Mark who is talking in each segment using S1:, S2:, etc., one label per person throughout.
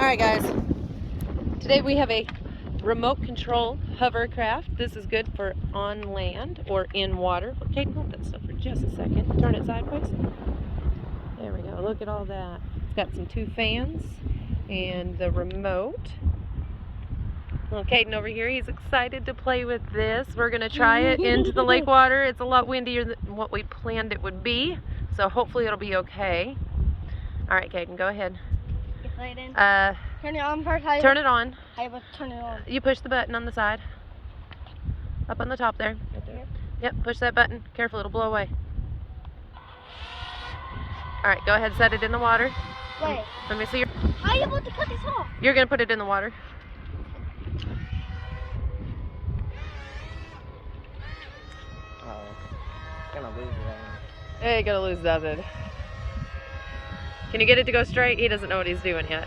S1: Alright guys, today we have a remote control hovercraft. This is good for on land or in water. Kaden, hold that stuff for just a second. Turn it sideways. There we go. Look at all that. It's got some 2 fans and the remote. Well, Kaden over here, he's excited to play with this. We're going to try it into the lake water. It's a lot windier than what we planned it would be, so hopefully it'll be okay. Alright Kaden, go ahead.
S2: Turn it on first.
S1: Turn it on.
S2: How you turn it on?
S1: You push the button on the side. Up on the top there.
S2: Right there?
S1: Yep, push that button. Careful, it'll blow away. Alright, go ahead, set it in the water.
S2: Wait.
S1: Let me see your...
S2: How are you about to cut this off?
S1: You're going to put it in the water.
S3: Gonna lose it.
S1: Hey, gonna lose nothing. Can you get it to go straight? He doesn't know what he's doing yet.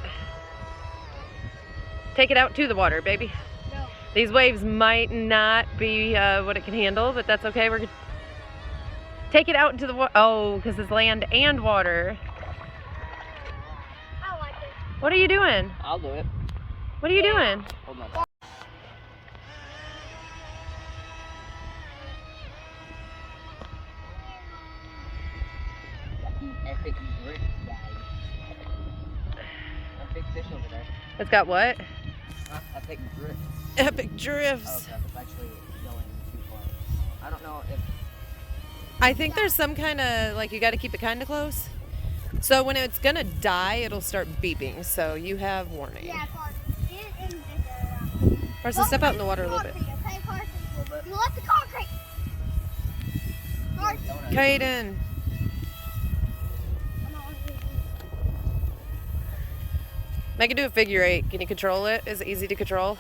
S1: Take it out to the water, baby.
S2: No.
S1: These waves might not be what it can handle, but that's okay. We're gonna take it out into the water. Oh, because it's land and water.
S2: I don't like it.
S1: What are you doing?
S3: I'll do it.
S1: What are you doing?
S3: Hold on. Epic grip, guys. Epic fish over there.
S1: It's got what?
S3: Epic grip.
S1: Epic drifts.
S3: Oh, crap, it's actually going too far. I don't know if...
S1: I think there's some kind of, like, you got to keep it kind of close. So when it's going to die, it'll start beeping. So you have warning.
S2: Yeah, Carson. Get in this area.
S1: Carson, step out in the water a little bit.
S2: Okay, Carson? You left the concrete. Carson.
S1: Kaden. Make it do a figure 8. Can you control it? Is it easy to control?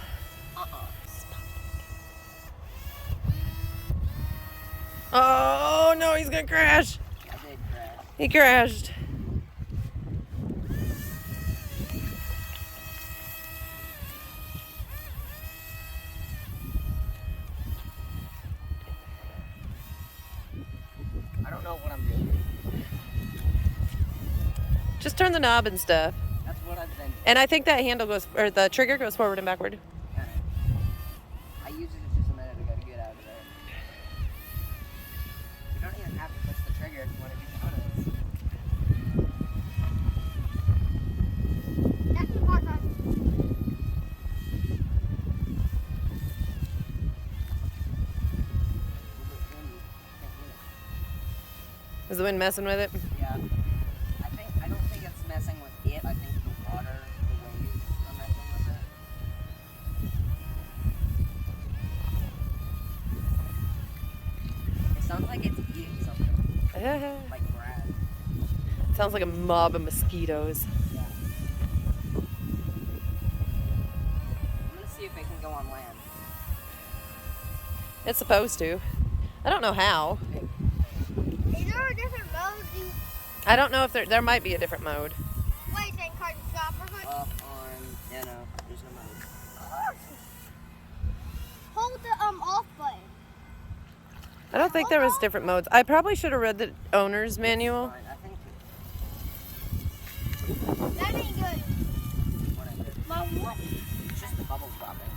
S1: Oh no, he's gonna crash.
S3: I did crash.
S1: He crashed.
S3: I don't know what I'm doing.
S1: Just turn the knob and stuff.
S3: That's what I've been.
S1: And I think that handle goes, or the trigger goes forward and backward.
S3: I used it just a minute ago to get out of there. You don't even have to push the trigger if you want to do honest.
S2: That's the part, Carson.
S1: Is the wind messing with it?
S3: Yeah. I don't think it's messing with it. I think the water, the waves are messing with it. It sounds like it's eating something. Like grass.
S1: Sounds like a mob of mosquitoes.
S3: Yeah. I'm gonna see if it can go on land.
S1: It's supposed to. I don't know how.
S2: Is there a different mode?
S1: I don't know if there might be a different mode.
S2: Wait, then Carson, stop. We're going
S3: Yeah, no, there's no mode.
S2: hold the off button.
S1: I don't think there was different modes. I probably should have read the owner's manual.
S3: Fine, I think
S2: That ain't good.
S3: what I did.
S2: Mom, what?
S3: It's just the bubbles dropping.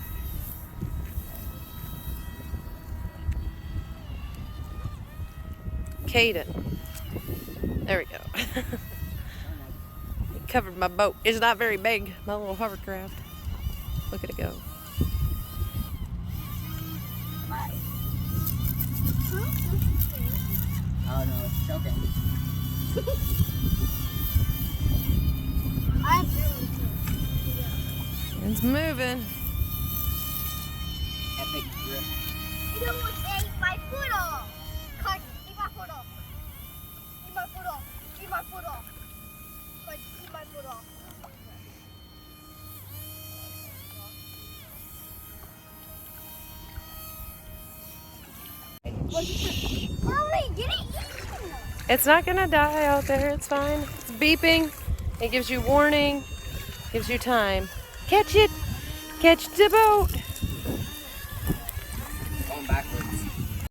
S1: Kaden. There we go. Covered my boat. It's not very big, my little hovercraft. Look at it go.
S3: Oh no, it's choking.
S2: I'm really good.
S1: It's moving.
S3: Epic grip.
S2: You know what? Take my foot off. Carson, take my foot off. Take my foot off. Take my foot off. Carson, take my foot off. Hurry, get it eaten.
S1: It's not gonna die out there, it's fine. It's beeping. It gives you warning. Gives you time. Catch it! Catch the boat!